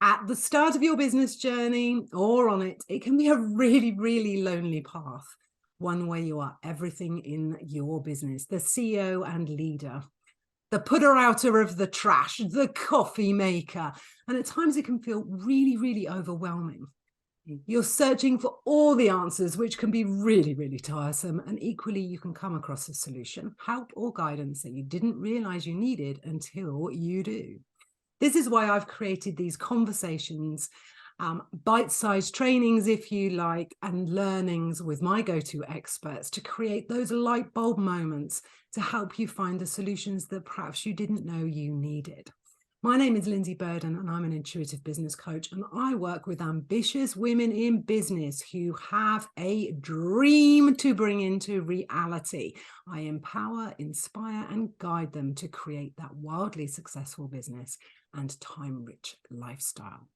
At the start of your business journey or on it, it can be a really, really lonely path. One where you are everything in your business, the CEO and leader, the putter-outer of the trash, the coffee maker. And at times it can feel really, really overwhelming. You're searching for all the answers, which can be really, really tiresome. And equally, you can come across a solution, help or guidance that you didn't realize you needed until you do. This is why I've created these conversations, bite-sized trainings, if you like, and learnings with my go-to experts to create those light bulb moments to help you find the solutions that perhaps you didn't know you needed. My name is Lindsay Burden, and I'm an intuitive business coach, and I work with ambitious women in business who have a dream to bring into reality. I empower, inspire, and guide them to create that wildly successful business and time-rich lifestyle.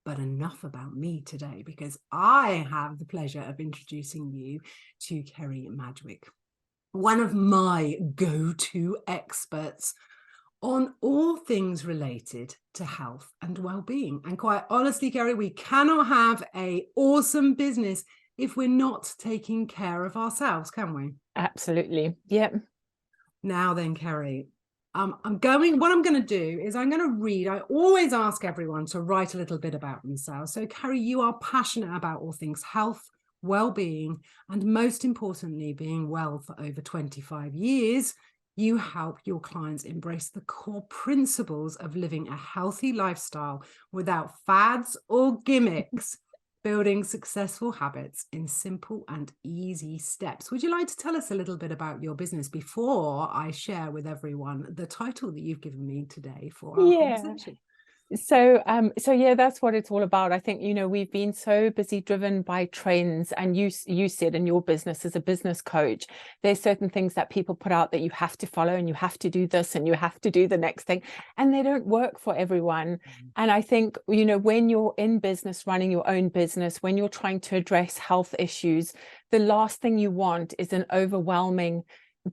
But enough about me today, because I have the pleasure of introducing you to Kerry Madgwick, one of my go-to experts on all things related to health and well-being. And quite honestly, Kerry, we cannot have an awesome business if we're not taking care of ourselves, can we? Absolutely. Yep. Now then, Kerry, what I'm going to do is I'm going to read. I always ask everyone to write a little bit about themselves. So, Kerry, you are passionate about all things health, well-being, and most importantly, being well for over 25 years. You help your clients embrace the core principles of living a healthy lifestyle without fads or gimmicks, building successful habits in simple and easy steps. Would you like to tell us a little bit about your business before I share with everyone the title that you've given me today for our conversation? So yeah, that's what it's all about. I think, we've been so busy driven by trends, and you said in your business as a business coach, there's certain things that people put out that you have to follow, and you have to do this and you have to do the next thing, and they don't work for everyone. And I think, when you're in business, running your own business, when you're trying to address health issues, the last thing you want is an overwhelming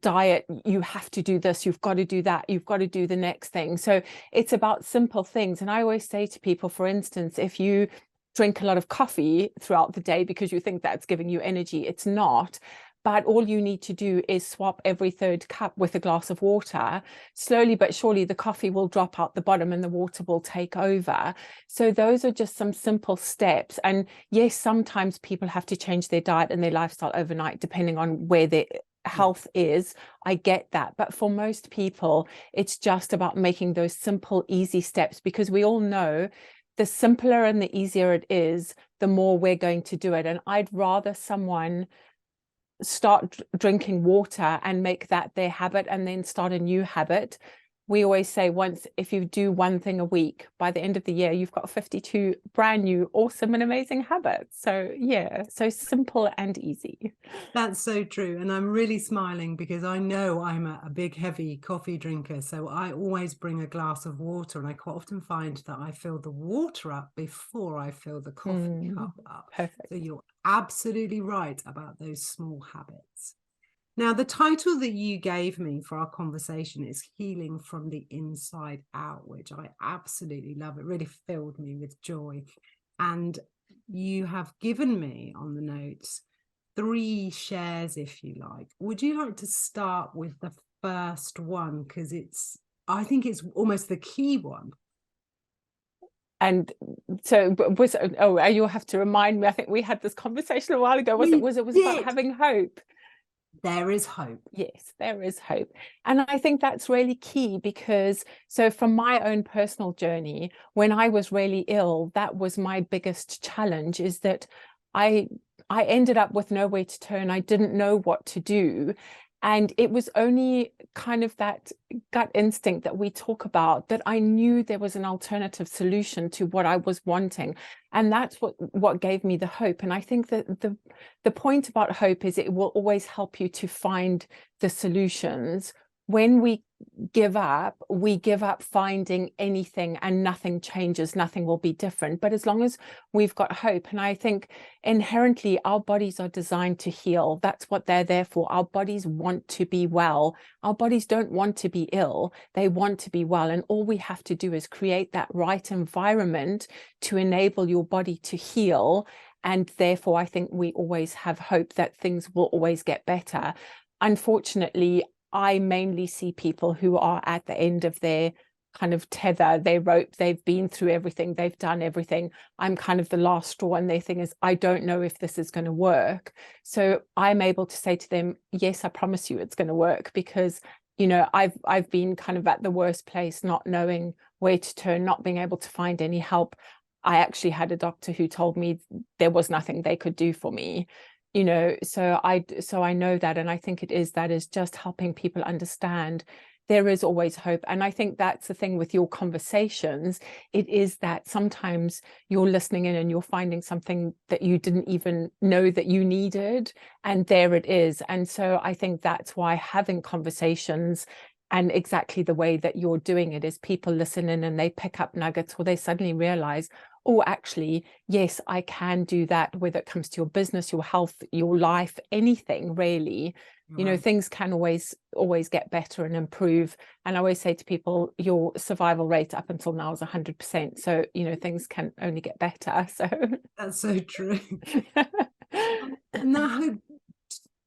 diet. You have to do this, you've got to do that, you've got to do the next thing. So it's about simple things. And I always say to people, for instance, if you drink a lot of coffee throughout the day because you think that's giving you energy, it's not. But all you need to do is swap every third cup with a glass of water. Slowly but surely, the coffee will drop out the bottom and the water will take over. So those are just some simple steps. And yes, sometimes people have to change their diet and their lifestyle overnight, depending on where their health is. I get that. But for most people, it's just about making those simple, easy steps, because we all know the simpler and the easier it is, the more we're going to do it. And I'd rather someone start drinking water and make that their habit and then start a new habit. We always say, if you do one thing a week, by the end of the year, you've got 52 brand new, awesome and amazing habits. So yeah, so simple and easy. That's so true. And I'm really smiling because I know I'm a big, heavy coffee drinker. So I always bring a glass of water, and I quite often find that I fill the water up before I fill the coffee cup up. Perfect. So you're absolutely right about those small habits. Now, the title that you gave me for our conversation is Healing from the Inside Out, which I absolutely love. It really filled me with joy. And you have given me on the notes 3 shares, if you like. Would you like to start with the first one? Because I think it's almost the key one. And so you'll have to remind me. I think we had this conversation a while ago. Was it about having hope? There is hope. Yes, there is hope. And I think that's really key, because from my own personal journey, when I was really ill, that was my biggest challenge, is that I ended up with nowhere to turn. I didn't know what to do. And it was only kind of that gut instinct that we talk about, that I knew there was an alternative solution to what I was wanting. And that's what gave me the hope. And I think that the point about hope is it will always help you to find the solutions. When we give up, we give up finding anything, and nothing changes, nothing will be different. But as long as we've got hope, and I think inherently our bodies are designed to heal. That's what they're there for. Our bodies want to be well. Our bodies don't want to be ill. They want to be well. And all we have to do is create that right environment to enable your body to heal. And therefore, I think we always have hope that things will always get better. Unfortunately, I mainly see people who are at the end of their kind of tether, their rope. They've been through everything. They've done everything. I'm kind of the last straw. And their thing is, I don't know if this is going to work. So I'm able to say to them, yes, I promise you it's going to work, because, you know, I've been kind of at the worst place, not knowing where to turn, not being able to find any help. I actually had a doctor who told me there was nothing they could do for me. You know, so I know that, and I think that is just helping people understand there is always hope. And I think that's the thing with your conversations. It is that sometimes you're listening in and you're finding something that you didn't even know that you needed, and there it is. And so I think that's why having conversations, and exactly the way that you're doing it, is people listen in and they pick up nuggets, or they suddenly realize, oh, actually, yes, I can do that, whether it comes to your business, your health, your life, anything really. You know, things can always get better and improve. And I always say to people, your survival rate up until now is 100%. So, you know, things can only get better. So that's so true. And that hope,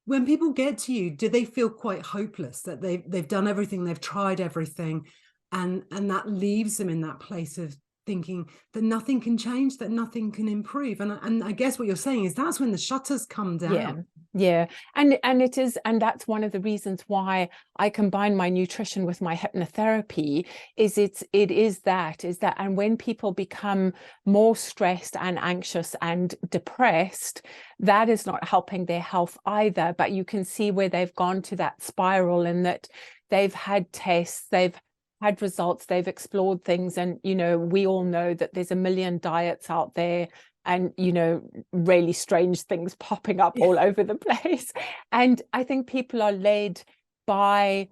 when people get to you, do they feel quite hopeless that they've done everything, they've tried everything, and that leaves them in that place of thinking that nothing can change, that nothing can improve? And I guess what you're saying is that's when the shutters come down. Yeah. And it is, and that's one of the reasons why I combine my nutrition with my hypnotherapy, is that and when people become more stressed and anxious and depressed, that is not helping their health either. But you can see where they've gone to that spiral, and that they've had tests, they've had results, they've explored things. And, you know, we all know that there's a million diets out there, and, you know, really strange things popping up all over the place. And I think people are led by,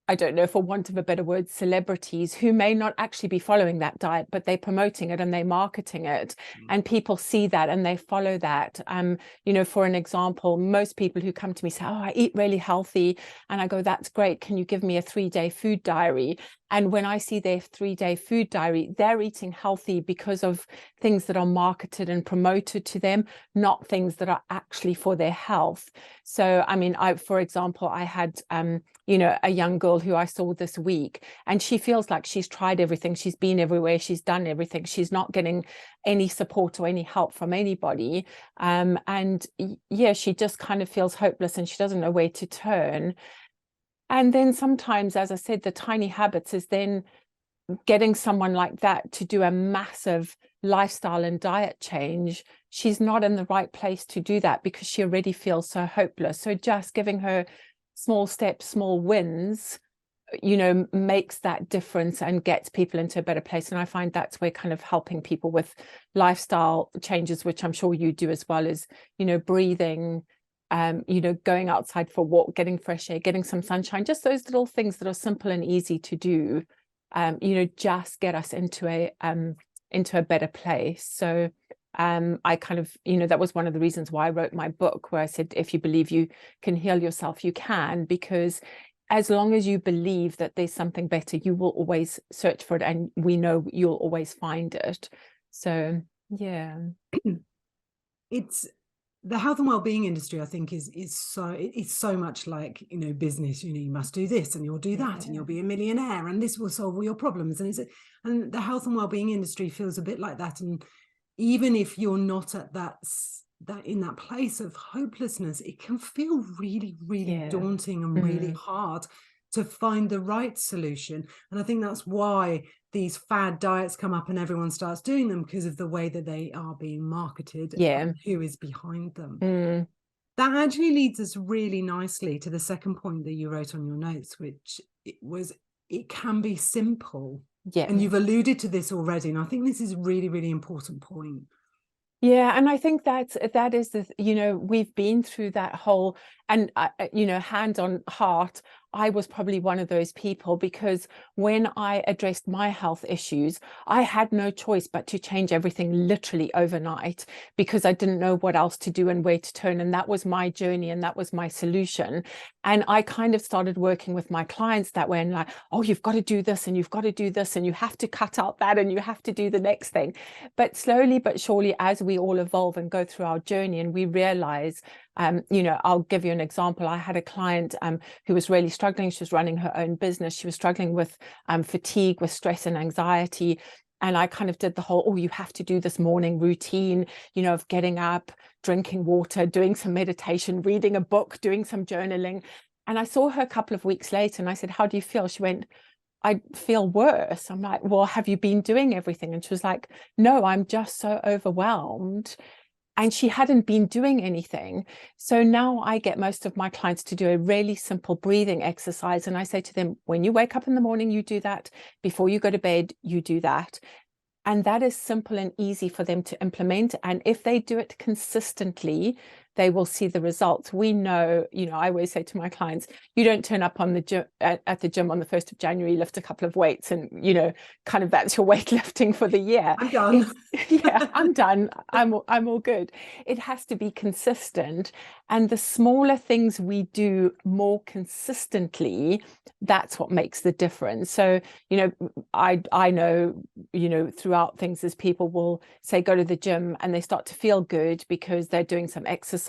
I don't know, for want of a better word, celebrities who may not actually be following that diet, but they're promoting it and they're marketing it, and people see that and they follow that. You know, for an example, most people who come to me say, oh, I eat really healthy. And I go, that's great. Can you give me a 3-day food diary? And when I see their 3-day food diary, they're eating healthy because of things that are marketed and promoted to them, not things that are actually for their health. So, I mean, for example, I had, you know, a young girl who I saw this week, and she feels like she's tried everything. She's been everywhere. She's done everything. She's not getting any support or any help from anybody. And yeah, she just kind of feels hopeless and she doesn't know where to turn. And then sometimes, as I said, the tiny habits is then getting someone like that to do a massive lifestyle and diet change. She's not in the right place to do that because she already feels so hopeless. So just giving her small steps, small wins, you know, makes that difference and gets people into a better place. And I find that's where kind of helping people with lifestyle changes, which I'm sure you do as well, is, you know, breathing, you know, going outside for a walk, getting fresh air, getting some sunshine, just those little things that are simple and easy to do, you know, just get us into a better place. So I kind of, you know, that was one of the reasons why I wrote my book, where I said, if you believe you can heal yourself, you can, because as long as you believe that there's something better, you will always search for it, and we know you'll always find it. So yeah. It's the health and well-being industry, I think, is so much like, you know, business. You know, you must do this and you'll do that and you'll be a millionaire and this will solve all your problems. And the health and well-being industry feels a bit like that. And even if you're not at that in that place of hopelessness, it can feel really, really daunting and really hard to find the right solution. And I think that's why these fad diets come up and everyone starts doing them, because of the way that they are being marketed and who is behind them. That actually leads us really nicely to the second point that you wrote on your notes, which it can be simple. And you've alluded to this already, and I think this is a really, really important point. Yeah, and I think that is the, you know, we've been through that whole, and you know, hand on heart, I was probably one of those people, because when I addressed my health issues, I had no choice but to change everything literally overnight, because I didn't know what else to do and where to turn. And that was my journey, and that was my solution. And I kind of started working with my clients that way, and like, oh, you've got to do this, and you've got to do this, and you have to cut out that, and you have to do the next thing. But slowly but surely, as we all evolve and go through our journey, and we realize, you know, I'll give you an example. I had a client who was really struggling. She was running her own business. She was struggling with fatigue, with stress and anxiety. And I kind of did the whole, oh, you have to do this morning routine, you know, of getting up, drinking water, doing some meditation, reading a book, doing some journaling. And I saw her a couple of weeks later, and I said, how do you feel? She went, I feel worse. I'm like, well, have you been doing everything? And she was like, no, I'm just so overwhelmed. And she hadn't been doing anything. So now I get most of my clients to do a really simple breathing exercise. And I say to them, when you wake up in the morning, you do that. Before you go to bed, you do that. And that is simple and easy for them to implement. And if they do it consistently, they will see the results. We know, you know, I always say to my clients, you don't turn up on the gym at the gym on the 1st of January, lift a couple of weights, and, you know, kind of that's your weightlifting for the year. I'm done. Yeah, I'm done. I'm all good. It has to be consistent. And the smaller things we do more consistently, that's what makes the difference. So, you know, I know, you know, throughout things, as people will say, go to the gym, and they start to feel good because they're doing some exercise,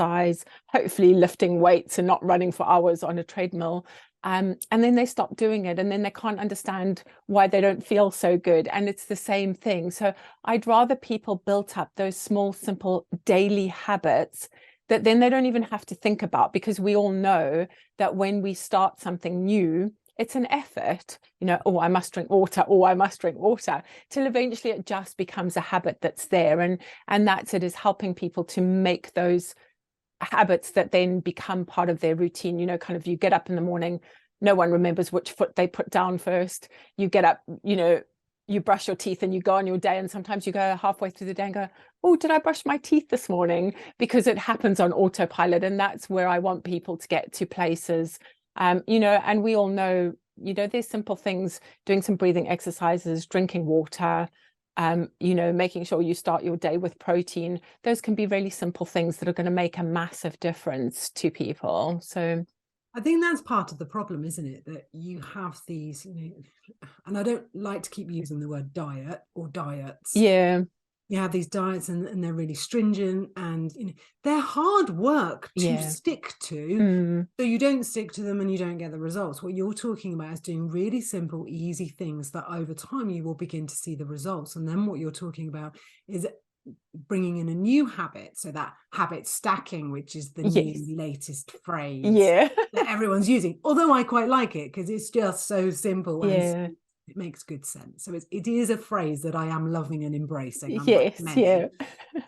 hopefully lifting weights and not running for hours on a treadmill. And then they stop doing it, and then they can't understand why they don't feel so good. And it's the same thing. So I'd rather people built up those small, simple daily habits that then they don't even have to think about, because we all know that when we start something new, it's an effort, you know, oh, I must drink water, oh, I must drink water, till eventually it just becomes a habit that's there. And that's it, is helping people to make those habits that then become part of their routine. You know, kind of, you get up in the morning, no one remembers which foot they put down first. You get up, you know, you brush your teeth and you go on your day, and sometimes you go halfway through the day and go, oh, did I brush my teeth this morning? Because it happens on autopilot. And that's where I want people to get to places, you know, and we all know, you know, there's simple things, doing some breathing exercises, drinking water, you know, making sure you start your day with protein. Those can be really simple things that are going to make a massive difference to people. So I think that's part of the problem, isn't it? That you have these, you know, and I don't like to keep using the word diet or diets. yeah, You have these diets, and they're really stringent, and, you know, they're hard work to yeah. stick to. So you don't stick to them and you don't get the results. What you're talking about is doing really simple, easy things that over time you will begin to see the results. And then what you're talking about is bringing in a new habit, so that habit stacking, which is the new latest phrase that everyone's using, although I quite like it because it's just so simple and it makes good sense. So it is a phrase that I am loving and embracing, unlike many.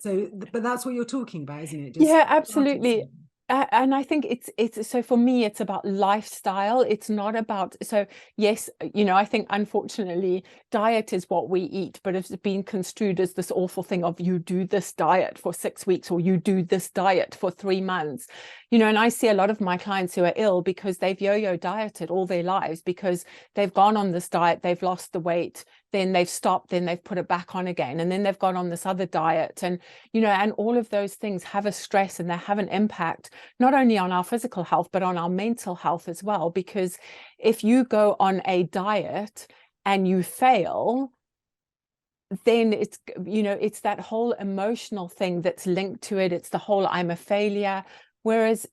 So but that's what you're talking about, isn't it? Just absolutely. And I think it's so for me, it's about lifestyle. It's not about, so yes, you know, I think unfortunately diet is what we eat, but it's been construed as this awful thing of, you do this diet for 6 weeks, or you do this diet for 3 months, you know. And I see a lot of my clients who are ill because they've yo-yo dieted all their lives, because they've gone on this diet, they've lost the weight, then they've stopped, then they've put it back on again, and then they've gone on this other diet. And, you know, and all of those things have a stress, and they have an impact not only on our physical health, but on our mental health as well. Because if you go on a diet and you fail, then it's, you know, it's that whole emotional thing that's linked to it. It's the whole, I'm a failure. Whereas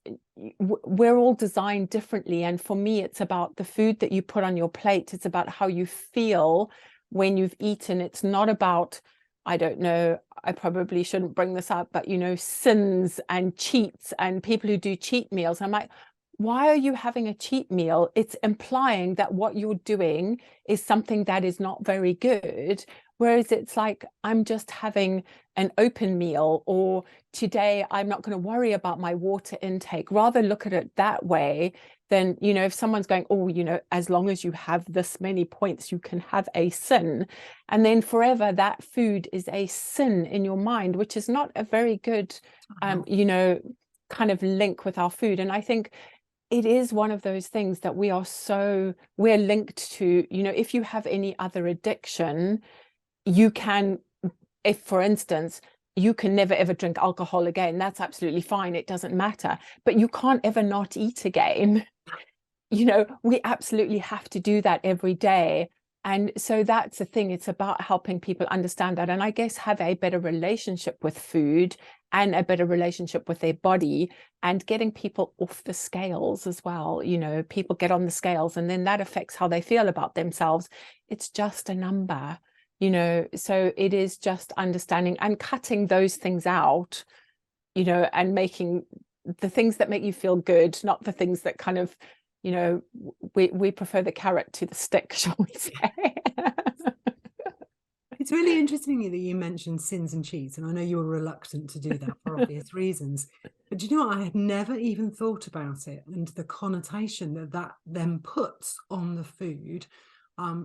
we're all designed differently. And for me, it's about the food that you put on your plate. It's about how you feel when you've eaten. It's not about, I don't know, I probably shouldn't bring this up, but, you know, sins and cheats and people who do cheat meals. I'm like, why are you having a cheat meal? It's implying that what you're doing is something that is not very good. Whereas it's like, I'm just having an open meal, or today I'm not going to worry about my water intake. Rather look at it that way than, you know, if someone's going, oh, you know, as long as you have this many points, you can have a sin. And then forever that food is a sin in your mind, which is not a very good, you know, kind of link with our food. And I think it is one of those things that we're linked to, you know, if you have any other addiction, you can, if for instance, you can never ever drink alcohol again, that's absolutely fine, it doesn't matter, but you can't ever not eat again. You know, we absolutely have to do that every day. And so that's the thing, it's about helping people understand that, and I guess have a better relationship with food and a better relationship with their body, and getting people off the scales as well. You know, people get on the scales and then that affects how they feel about themselves. It's just a number, you know, so it is just understanding and cutting those things out, you know, and making the things that make you feel good, not the things that kind of, you know, we prefer the carrot to the stick, shall we say. It's really interesting that you mentioned sins and cheats, and I know you were reluctant to do that for obvious reasons. But do you know what? I had never even thought about it, and the connotation that that then puts on the food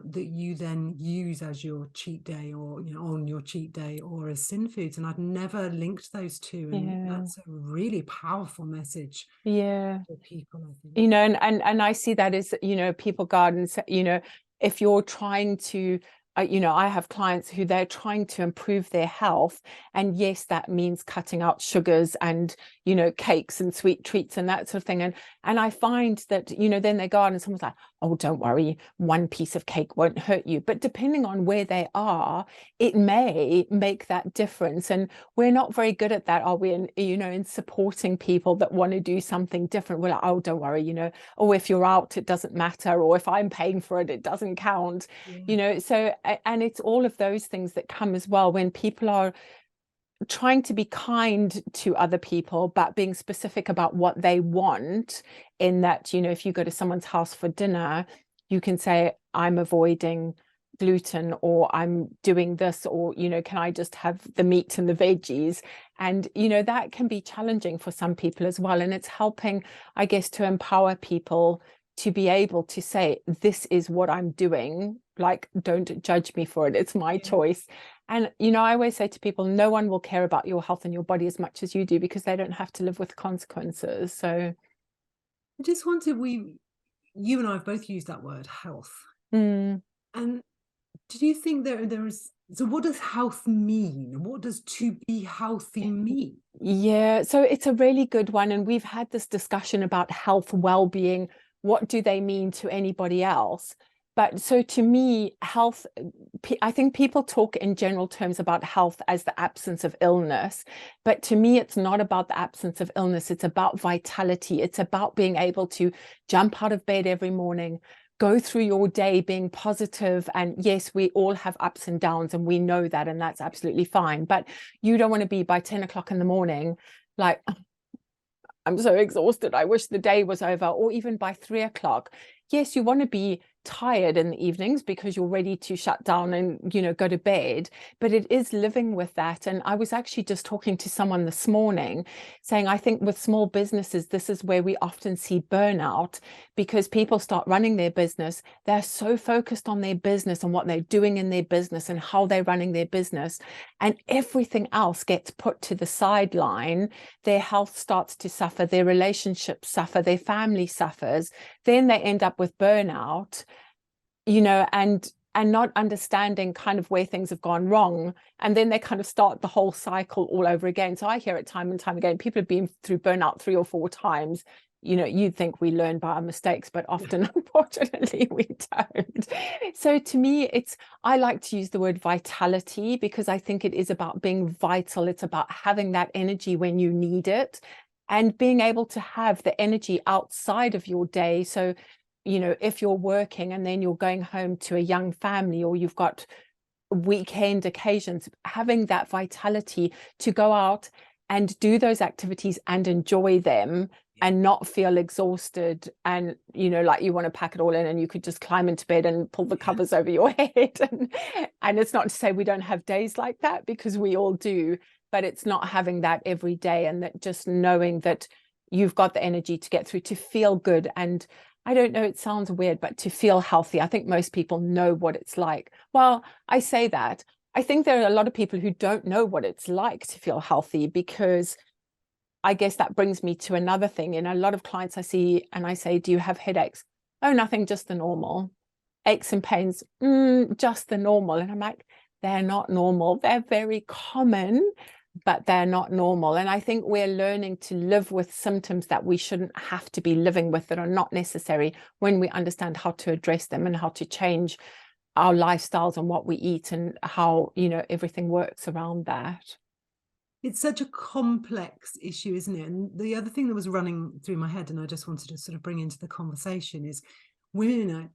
that you then use as your cheat day, or, you know, on your cheat day, or as sin foods. And I'd never linked those two, and that's a really powerful message. For people, I think. You know, and I see that as, you know, people gardens, you know, if you're trying to, you know, I have clients who they're trying to improve their health, and yes, that means cutting out sugars and, you know, cakes and sweet treats and that sort of thing. And I find that, you know, then they go out and someone's like, oh, don't worry, one piece of cake won't hurt you. But depending on where they are, it may make that difference. And we're not very good at that, are we? And, you know, in supporting people that want to do something different. We're like, oh, don't worry, you know, oh, if you're out, it doesn't matter. Or if I'm paying for it, it doesn't count, you know. So, and it's all of those things that come as well when people are trying to be kind to other people, but being specific about what they want, in that, you know, if you go to someone's house for dinner, you can say, I'm avoiding gluten, or I'm doing this, or, you know, can I just have the meat and the veggies? And, you know, that can be challenging for some people as well. And it's helping, I guess, to empower people to be able to say, this is what I'm doing, like, don't judge me for it, it's my choice. And, you know, I always say to people, no one will care about your health and your body as much as you do, because they don't have to live with consequences. So I just wanted, you and I have both used that word, health. And do you think there is, so what does health mean? What does to be healthy mean? Yeah, so it's a really good one. And we've had this discussion about health, well-being. What do they mean to anybody else? But so to me, health, I think people talk in general terms about health as the absence of illness. But to me, it's not about the absence of illness. It's about vitality. It's about being able to jump out of bed every morning, go through your day being positive. And yes, we all have ups and downs, and we know that, and that's absolutely fine. But you don't want to be by 10 o'clock in the morning like, I'm so exhausted, I wish the day was over, or even by 3 o'clock. Yes, you want to be tired in the evenings because you're ready to shut down and, you know, go to bed, but it is living with that. And I was actually just talking to someone this morning saying, I think with small businesses, this is where we often see burnout, because people start running their business, they're so focused on their business and what they're doing in their business and how they're running their business, and everything else gets put to the sideline. Their health starts to suffer, their relationships suffer, their family suffers, then they end up with burnout, you know, and not understanding kind of where things have gone wrong, and then they kind of start the whole cycle all over again. So I hear it time and time again, people have been through burnout 3 or 4 times. You know, you'd think we learn by our mistakes, but often unfortunately we don't. So to me, I like to use the word vitality, because I think it is about being vital. It's about having that energy when you need it, and being able to have the energy outside of your day. So, you know, if you're working and then you're going home to a young family, or you've got weekend occasions, having that vitality to go out and do those activities and enjoy them, and not feel exhausted, and, you know, like you want to pack it all in and you could just climb into bed and pull the covers over your head. And it's not to say we don't have days like that, because we all do, but it's not having that every day, and that just knowing that you've got the energy to get through, to feel good. And I don't know, it sounds weird, but to feel healthy, I think most people know what it's like. Well, I say that, I think there are a lot of people who don't know what it's like to feel healthy, because I guess that brings me to another thing. A lot of clients I see and I say, do you have headaches? Oh, nothing, just the normal. Aches and pains, just the normal. And I'm like, they're not normal. They're very common, but they're not normal. And I think we're learning to live with symptoms that we shouldn't have to be living with, that are not necessary, when we understand how to address them and how to change our lifestyles and what we eat and how, everything works around that. It's such a complex issue, isn't it? And the other thing that was running through my head, and I just wanted to sort of bring into the conversation, is women,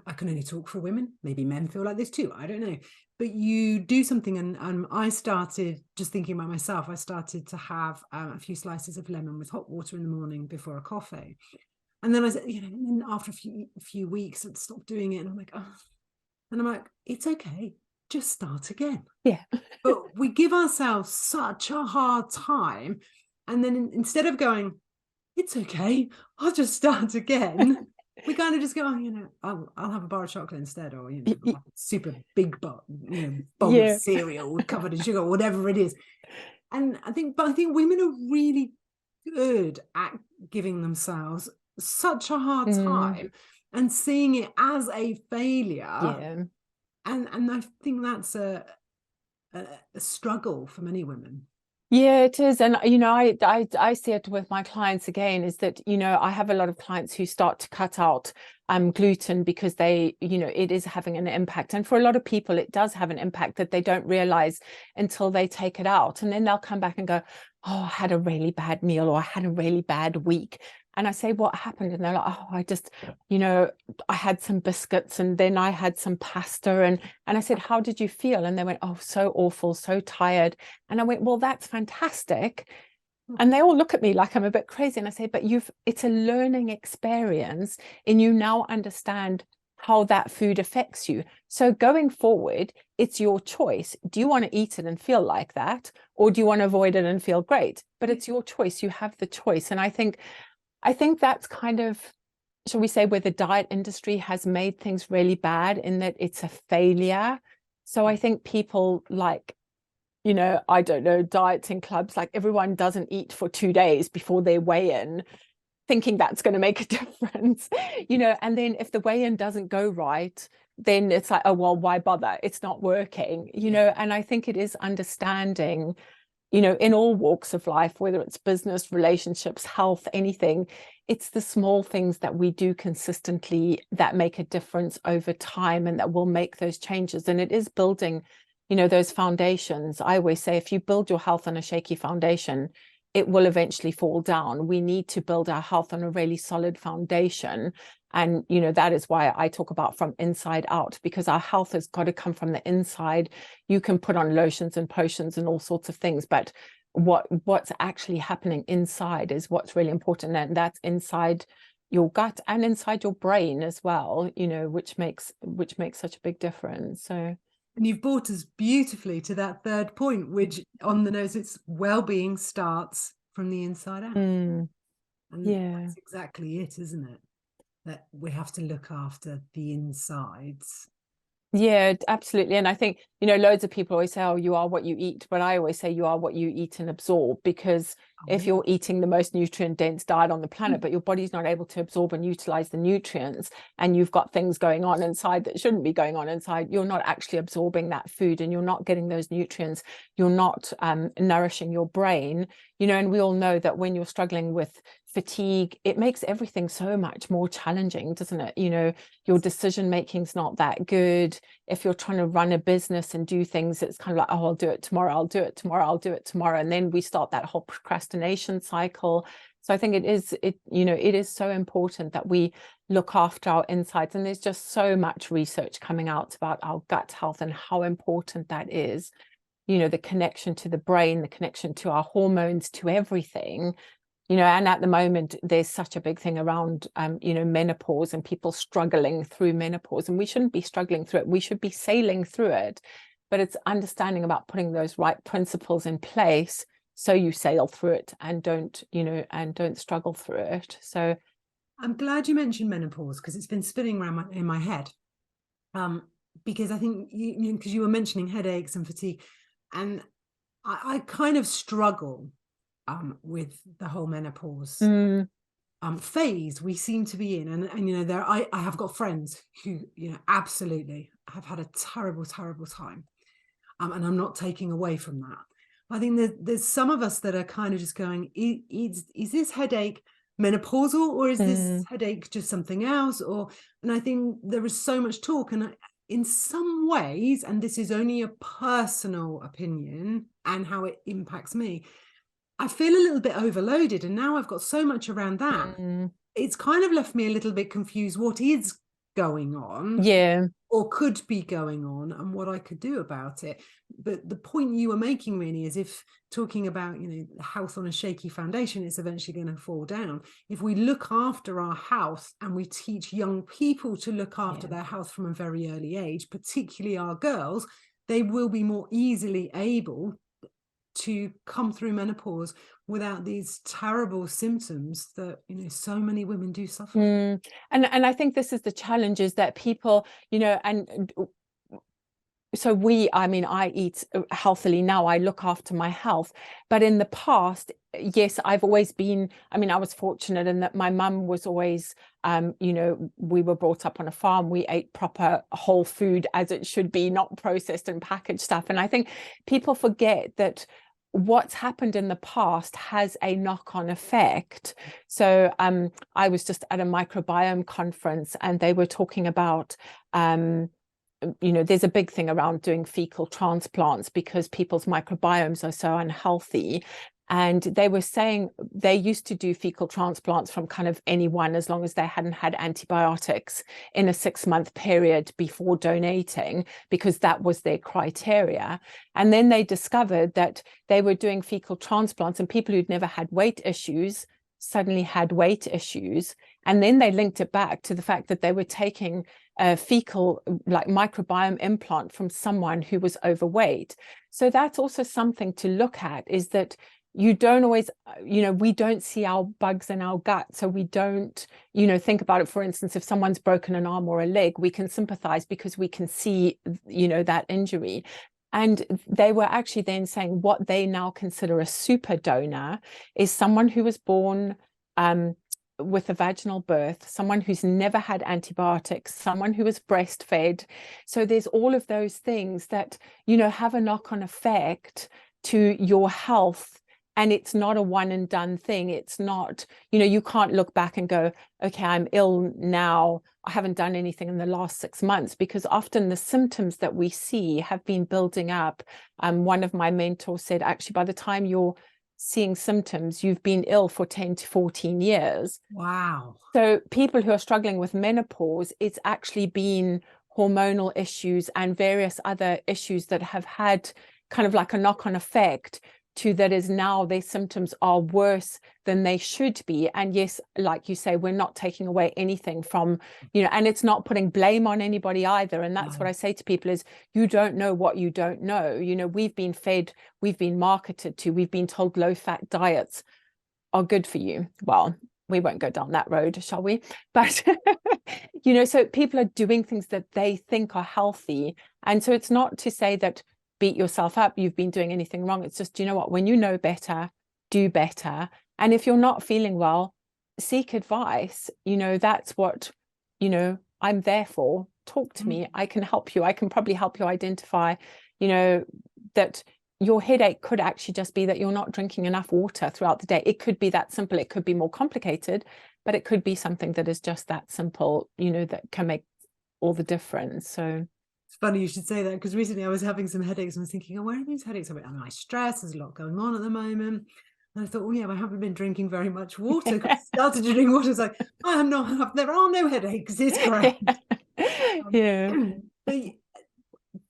I can only talk for women, maybe men feel like this too, I don't know. But you do something, and I started just thinking about myself. I started to have a few slices of lemon with hot water in the morning before a coffee. And then I said, and then after a few weeks, I'd stopped doing it. And I'm like, oh. And I'm like, it's okay. Just start again. Yeah. But we give ourselves such a hard time. And then instead of going, it's okay, I'll just start again, we kind of just go, I'll have a bar of chocolate instead, or, a super big bowl of cereal covered in sugar, or whatever it is. And I think women are really good at giving themselves such a hard time and seeing it as a failure. Yeah. And I think that's a struggle for many women. Yeah, it is. And, I see it with my clients again, is that, I have a lot of clients who start to cut out gluten because they, it is having an impact. And for a lot of people, it does have an impact that they don't realize until they take it out. And then they'll come back and go, oh, I had a really bad meal, or I had a really bad week. And I say, what happened? And they're like, oh, I just, I had some biscuits, and then I had some pasta. And I said, how did you feel? And they went, oh, so awful, so tired. And I went, well, that's fantastic. And they all look at me like I'm a bit crazy. And I say, but it's a learning experience, and you now understand how that food affects you. So going forward, it's your choice. Do you want to eat it and feel like that? Or do you want to avoid it and feel great? But it's your choice. You have the choice. And I think that's kind of, shall we say, where the diet industry has made things really bad, in that it's a failure. So I think people like, I don't know, dieting clubs, like everyone doesn't eat for 2 days before they weigh in, thinking that's going to make a difference, and then if the weigh-in doesn't go right, then it's like, oh, well, why bother? It's not working, and I think it is understanding, in all walks of life, whether it's business, relationships, health, anything, it's the small things that we do consistently that make a difference over time, and that will make those changes. And it is building, those foundations. I always say, if you build your health on a shaky foundation, it will eventually fall down. We need to build our health on a really solid foundation. And, that is why I talk about from inside out, because our health has got to come from the inside. You can put on lotions and potions and all sorts of things, but what's actually happening inside is what's really important. And that's inside your gut and inside your brain as well, which makes such a big difference. So. And you've brought us beautifully to that third point, which on the nose, it's well-being starts from the inside out. And that's exactly it, isn't it? That we have to look after the insides. Yeah, absolutely. And I think, loads of people always say, oh, you are what you eat. But I always say you are what you eat and absorb, because if you're eating the most nutrient dense diet on the planet, but your body's not able to absorb and utilize the nutrients, and you've got things going on inside that shouldn't be going on inside, you're not actually absorbing that food, and you're not getting those nutrients. You're not nourishing your brain, and we all know that when you're struggling with fatigue, it makes everything so much more challenging, doesn't it? Your decision making's not that good. If you're trying to run a business and do things, it's kind of like, oh, I'll do it tomorrow, I'll do it tomorrow, I'll do it tomorrow. And then we start that whole procrastination cycle. So I think it is so important that we look after our insides. And there's just so much research coming out about our gut health and how important that is. The connection to the brain, the connection to our hormones, to everything. And at the moment, there's such a big thing around, menopause and people struggling through menopause. And we shouldn't be struggling through it. We should be sailing through it. But it's understanding about putting those right principles in place so you sail through it and don't struggle through it. So I'm glad you mentioned menopause, because it's been spinning around in my head. Because I think because you were mentioning headaches and fatigue, and I kind of struggle with the whole menopause Mm. phase we seem to be in. And you know, I have got friends who, you know, absolutely have had a terrible time. And I'm not taking away from that. I think there's some of us that are kind of just going, is this headache menopausal, or is this headache just something else? And I think there is so much talk, and in some ways, and this is only a personal opinion and how it impacts me, I feel a little bit overloaded. And now I've got so much around that. It's kind of left me a little bit confused what is going on. Yeah. Or could be going on, and what I could do about it. But the point you were making really is, if talking about, you know, health on a shaky foundation, it's eventually going to fall down. If we look after our health and we teach young people to look after their health from a very early age, particularly our girls, they will be more easily able to come through menopause without these terrible symptoms that, you know, so many women do suffer from. And I think this is the challenge, is that people, you know, and so I mean, I eat healthily now, I look after my health, but in the past, yes, I've always been, I mean, I was fortunate in that my mum was always, you know, we were brought up on a farm, we ate proper whole food as it should be, not processed and packaged stuff. And I think people forget that what's happened in the past has a knock-on effect. So I was just at a microbiome conference, and they were talking about you know, there's a big thing around doing fecal transplants because people's microbiomes are so unhealthy. And they were saying they used to do fecal transplants from kind of anyone, as long as they hadn't had antibiotics in a 6-month period before donating, because that was their criteria. And then they discovered that they were doing fecal transplants, and people who'd never had weight issues suddenly had weight issues. And then they linked it back to the fact that they were taking a fecal, like, microbiome implant from someone who was overweight. So that's also something to look at, is that you don't always, you know, we don't see our bugs in our gut. So we don't, you know, think about it. For instance, if someone's broken an arm or a leg, we can sympathize because we can see, you know, that injury. And they were actually then saying what they now consider a super donor is someone who was born with a vaginal birth, someone who's never had antibiotics, someone who was breastfed. So there's all of those things that, you know, have a knock-on effect to your health. And it's not a one and done thing. It's not, you know, you can't look back and go, okay, I'm ill now, I haven't done anything in the last 6 months, because often the symptoms that we see have been building up. One of my mentors said, actually, by the time you're seeing symptoms, you've been ill for 10 to 14 years. Wow. So people who are struggling with menopause, it's actually been hormonal issues and various other issues that have had kind of like a knock-on effect to that, is now their symptoms are worse than they should be. And yes, like you say, we're not taking away anything from, you know, and it's not putting blame on anybody either. And that's what I say to people is, you don't know what you don't know. You know, we've been fed, we've been marketed to, we've been told low-fat diets are good for you. Well, we won't go down that road, shall we? But, you know, so people are doing things that they think are healthy. And so it's not to say that beat yourself up, you've been doing anything wrong. It's just, you know what, when you know better, do better. And if you're not feeling well, seek advice. You know, that's what, you know, I'm there for. Talk to me. I can help you. I can probably help you identify, you know, that your headache could actually just be that you're not drinking enough water throughout the day. It could be that simple. It could be more complicated, but it could be something that is just that simple, you know, that can make all the difference. So it's funny you should say that, because recently I was having some headaches and I was thinking, oh, where are these headaches? I mean, I stress, there's a lot going on at the moment. And I thought, oh yeah, I haven't been drinking very much water. I started to drink water. I was like, I am not, there are no headaches. It's great. Yeah. But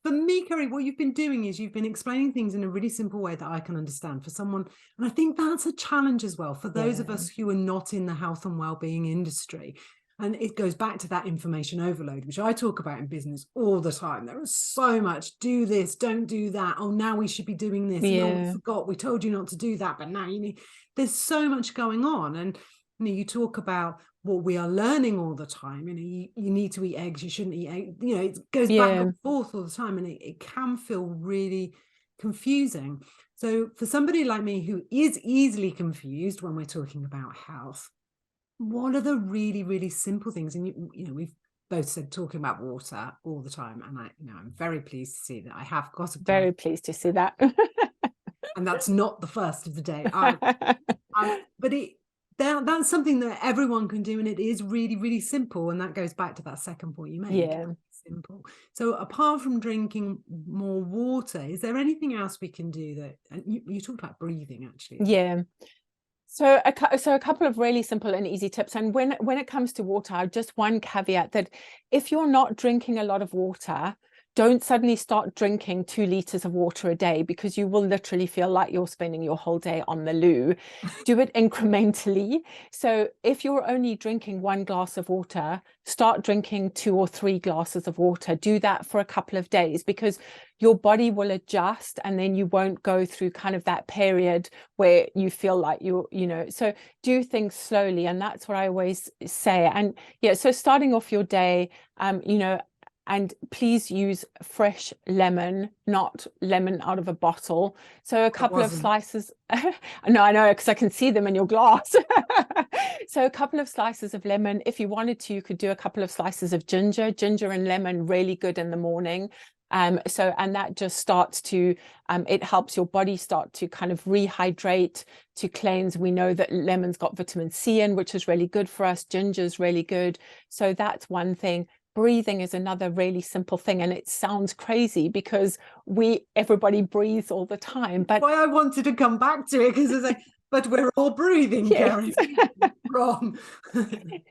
for me, Kerry, what you've been doing is you've been explaining things in a really simple way that I can understand for someone. And I think that's a challenge as well for those of us who are not in the health and well-being industry. And it goes back to that information overload, which I talk about in business all the time. There is so much, do this, don't do that. Oh, now we should be doing this. Yeah. No, we forgot, we told you not to do that, but now you need, there's so much going on. And you know, you talk about what we are learning all the time. You know, you need to eat eggs, you shouldn't eat eggs. You know, it goes back and forth all the time, and it can feel really confusing. So for somebody like me who is easily confused when we're talking about health, what are the really, really simple things? And you know, we've both said talking about water all the time, and I'm very pleased to see that I have got a glass. Very pleased to see that. And that's not the first of the day. But that's something that everyone can do, and it is really, really simple. And that goes back to that second point you made. Yeah. Simple. So apart from drinking more water, is there anything else we can do that? And you talked about breathing, actually. Yeah. So a couple of really simple and easy tips. And when it comes to water, just one caveat that if you're not drinking a lot of water, don't suddenly start drinking 2 liters of water a day, because you will literally feel like you're spending your whole day on the loo. Do it incrementally. So if you're only drinking 1 glass of water, start drinking 2 or 3 glasses of water. Do that for a couple of days, because your body will adjust, and then you won't go through kind of that period where you feel like so do things slowly. And that's what I always say. And yeah, so starting off your day, and please use fresh lemon, not lemon out of a bottle. So a couple of slices. No, I know, because I can see them in your glass. So a couple of slices of lemon. If you wanted to, you could do a couple of slices of ginger. Ginger and lemon, really good in the morning. And that just starts to, it helps your body start to kind of rehydrate, to cleanse. We know that lemon's got vitamin C in, which is really good for us. Ginger's really good. So that's one thing. Breathing is another really simple thing, and it sounds crazy because everybody breathes all the time. But why I wanted to come back to it, because it's like, but we're all breathing, Kerry. Wrong.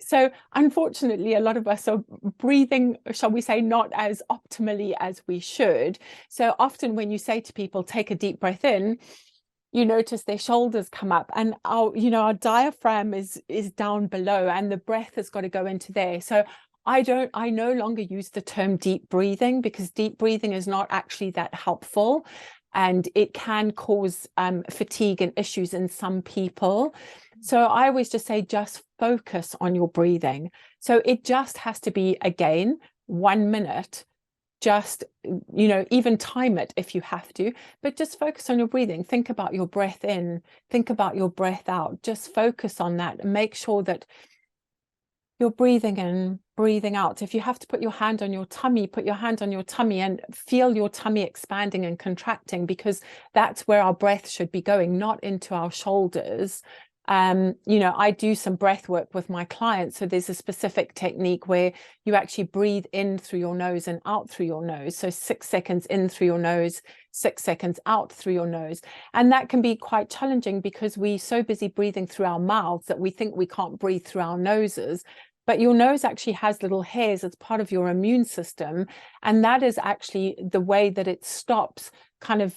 So unfortunately, a lot of us are breathing, shall we say, not as optimally as we should. So often when you say to people, take a deep breath in, you notice their shoulders come up, and our diaphragm is down below, and the breath has got to go into there. So I no longer use the term deep breathing, because deep breathing is not actually that helpful, and it can cause fatigue and issues in some people. So I always just say, just focus on your breathing. So it just has to be, again, 1 minute. Just, even time it if you have to, but just focus on your breathing. Think about your breath in, think about your breath out. Just focus on that and make sure that you're breathing in, breathing out. If you have to put your hand on your tummy, put your hand on your tummy and feel your tummy expanding and contracting, because that's where our breath should be going, not into our shoulders. I do some breath work with my clients. So there's a specific technique where you actually breathe in through your nose and out through your nose. So 6 seconds in through your nose, 6 seconds out through your nose. And that can be quite challenging, because we're so busy breathing through our mouths that we think we can't breathe through our noses. But your nose actually has little hairs as part of your immune system. And that is actually the way that it stops kind of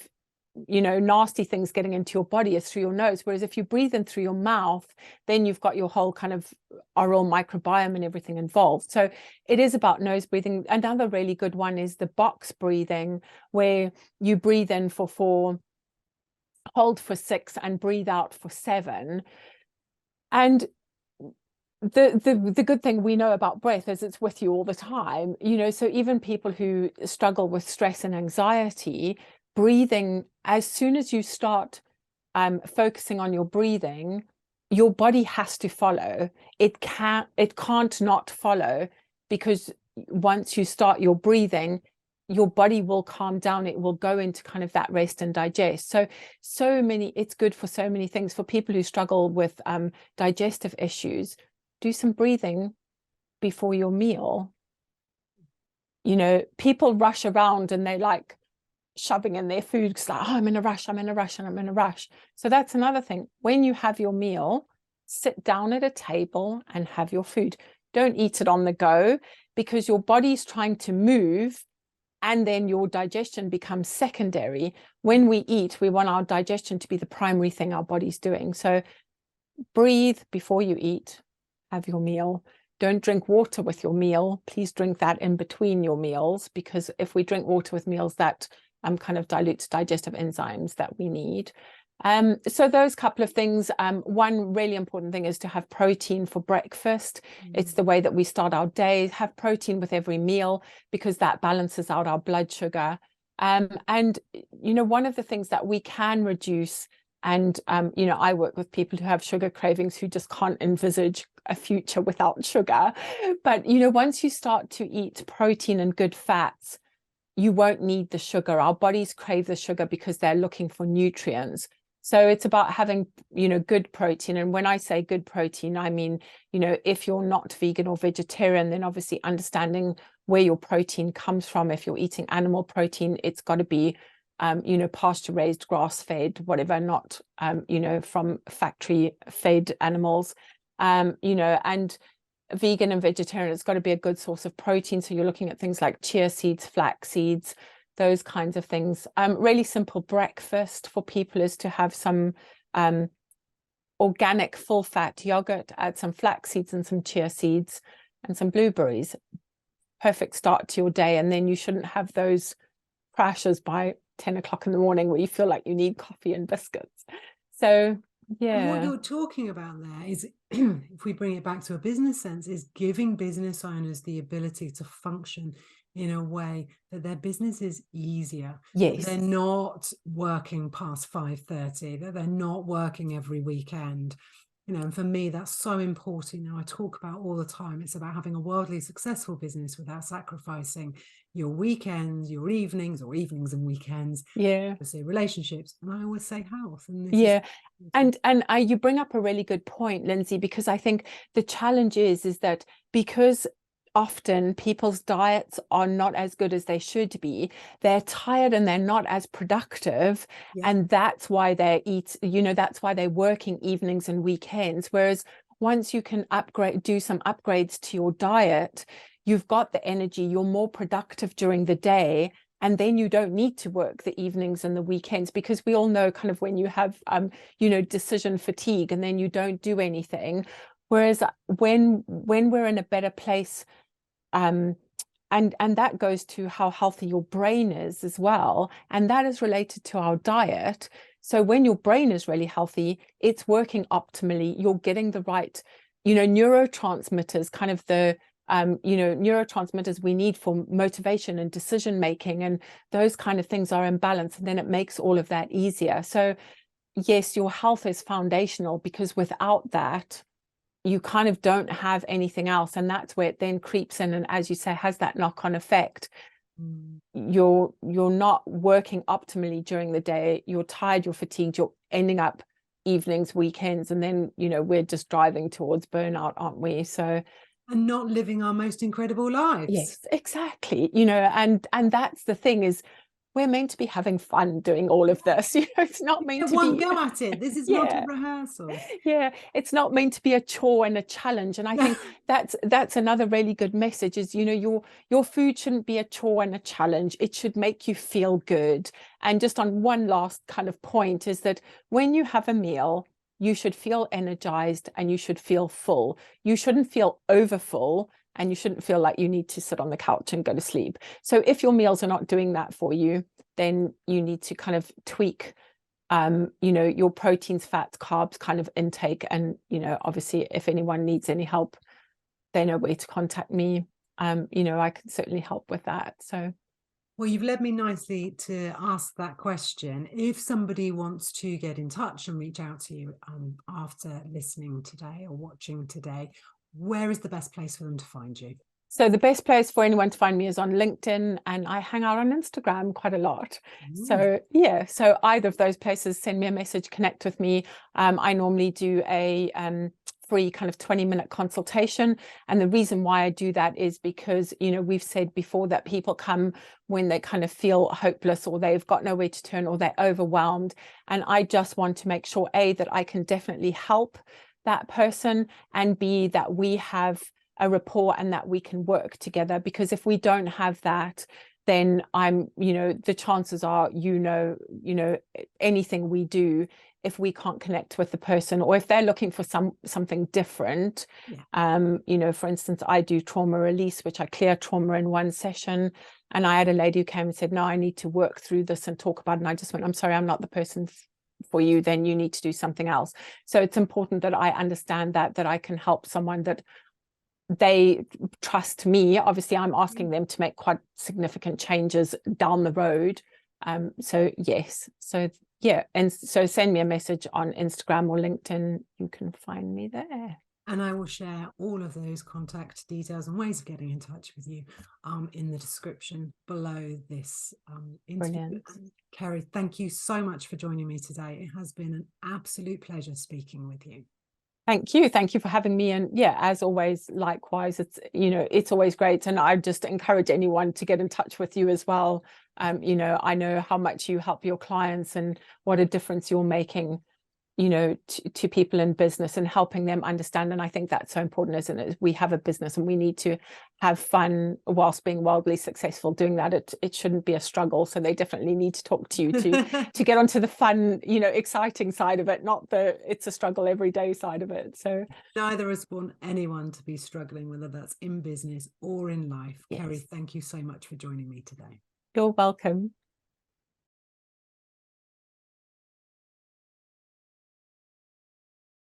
nasty things getting into your body, is through your nose. Whereas if you breathe in through your mouth, then you've got your whole kind of oral microbiome and everything involved. So it is about nose breathing. Another really good one is the box breathing, where you breathe in for 4, hold for 6, and breathe out for 7. And the good thing we know about breath is it's with you all the time. So even people who struggle with stress and anxiety, breathing, as soon as you start focusing on your breathing, your body has to follow. It can't not follow, because once you start your breathing, your body will calm down. It will go into kind of that rest and digest. It's good for so many things. For people who struggle with digestive issues, do some breathing before your meal. People rush around and they like shoving in their food, because like, I'm in a rush. So that's another thing. When you have your meal, sit down at a table and have your food. Don't eat it on the go, because your body's trying to move, and then your digestion becomes secondary. When we eat, we want our digestion to be the primary thing our body's doing. So breathe before you eat, have your meal. Don't drink water with your meal. Please drink that in between your meals, because if we drink water with meals, that kind of dilutes digestive enzymes that we need. So those couple of things. One really important thing is to have protein for breakfast. It's the way that we start our day. Have protein with every meal, because that balances out our blood sugar. And one of the things that we can reduce, and I work with people who have sugar cravings who just can't envisage a future without sugar. But once you start to eat protein and good fats, you won't need the sugar. Our bodies crave the sugar because they're looking for nutrients. So it's about having, good protein. And when I say good protein, I mean, if you're not vegan or vegetarian, then obviously understanding where your protein comes from. If you're eating animal protein, it's got to be, pasture raised, grass fed, whatever, not, from factory fed animals, and vegan and vegetarian, it's got to be a good source of protein. So you're looking at things like chia seeds, flax seeds, those kinds of things. Really simple breakfast for people is to have some organic full fat yogurt, add some flax seeds and some chia seeds and some blueberries. Perfect start to your day. And then you shouldn't have those crashes by 10 o'clock in the morning where you feel like you need coffee and biscuits. So yeah. And what you're talking about there is, if we bring it back to a business sense, is giving business owners the ability to function in a way that their business is easier. Yes. They're not working past 5:30, that they're not working every weekend. And for me, that's so important. I talk about all the time, it's about having a worldly successful business without sacrificing your weekends, your evenings, or evenings and weekends. Yeah. Say relationships, and I always say health. And you bring up a really good point, Lindsay, because I think the challenge is that because often people's diets are not as good as they should be, they're tired and they're not as productive. Yeah. And that's why they eat, that's why they're working evenings and weekends. Whereas once you can do some upgrades to your diet, you've got the energy, you're more productive during the day. And then you don't need to work the evenings and the weekends, because we all know kind of when you have, decision fatigue and then you don't do anything. Whereas when we're in a better place, and that goes to how healthy your brain is as well. And that is related to our diet. So when your brain is really healthy, it's working optimally. You're getting the right, neurotransmitters, kind of the, neurotransmitters we need for motivation and decision making, and those kind of things are in balance. And then it makes all of that easier. So yes, your health is foundational, because without that, you kind of don't have anything else. And that's where it then creeps in. And as you say, has that knock-on effect. You're not working optimally during the day. You're tired, you're fatigued, you're ending up evenings, weekends, and then, we're just driving towards burnout, aren't we? So, and not living our most incredible lives. Yes, exactly. And that's the thing, is we're meant to be having fun doing all of this. It's not meant to be one go at it. This is not a rehearsal. Yeah, it's not meant to be a chore and a challenge. And I think that's another really good message is, your food shouldn't be a chore and a challenge. It should make you feel good. And just on one last kind of point is that when you have a meal, you should feel energized and you should feel full. You shouldn't feel overfull, and you shouldn't feel like you need to sit on the couch and go to sleep. So if your meals are not doing that for you, then you need to kind of tweak, your proteins, fats, carbs kind of intake. And, obviously, if anyone needs any help, they know where to contact me. I can certainly help with that. So. Well, you've led me nicely to ask that question. If somebody wants to get in touch and reach out to you after listening today or watching today, where is the best place for them to find you? So the best place for anyone to find me is on LinkedIn, and I hang out on Instagram quite a lot. So yeah, so either of those places, send me a message, connect with me. I normally do a free kind of 20-minute consultation. And the reason why I do that is because, we've said before that people come when they kind of feel hopeless, or they've got nowhere to turn, or they're overwhelmed. And I just want to make sure, A, that I can definitely help that person, and B, that we have a rapport and that we can work together. Because if we don't have that, then the chances are, anything we do, if we can't connect with the person, or if they're looking for something different, for instance, I do trauma release, which I clear trauma in one session. And I had a lady who came and said, no, I need to work through this and talk about it. And I just went, I'm sorry, I'm not the person for you. Then you need to do something else. So it's important that I understand that I can help someone that they trust me. Obviously, I'm asking them to make quite significant changes down the road. So yes, so yeah, and so send me a message on Instagram or LinkedIn. You can find me there. And I will share all of those contact details and ways of getting in touch with you in the description below this interview. Brilliant. Kerry, thank you so much for joining me today. It has been an absolute pleasure speaking with you. Thank you. Thank you for having me. And yeah, as always, likewise, it's, you know, it's always great. And I just encourage anyone to get in touch with you as well. You know, I know how much you help your clients and what a difference you're making, you know, to people in business and helping them understand. And I think that's so important, isn't it? We have a business and we need to have fun whilst being wildly successful. Doing that, it shouldn't be a struggle. So they definitely need to talk to you to get onto the fun, you know, exciting side of it, not the it's a struggle every day side of it. So neither of us want anyone to be struggling, whether that's in business or in life. Yes. Kerry, thank you so much for joining me today. You're welcome.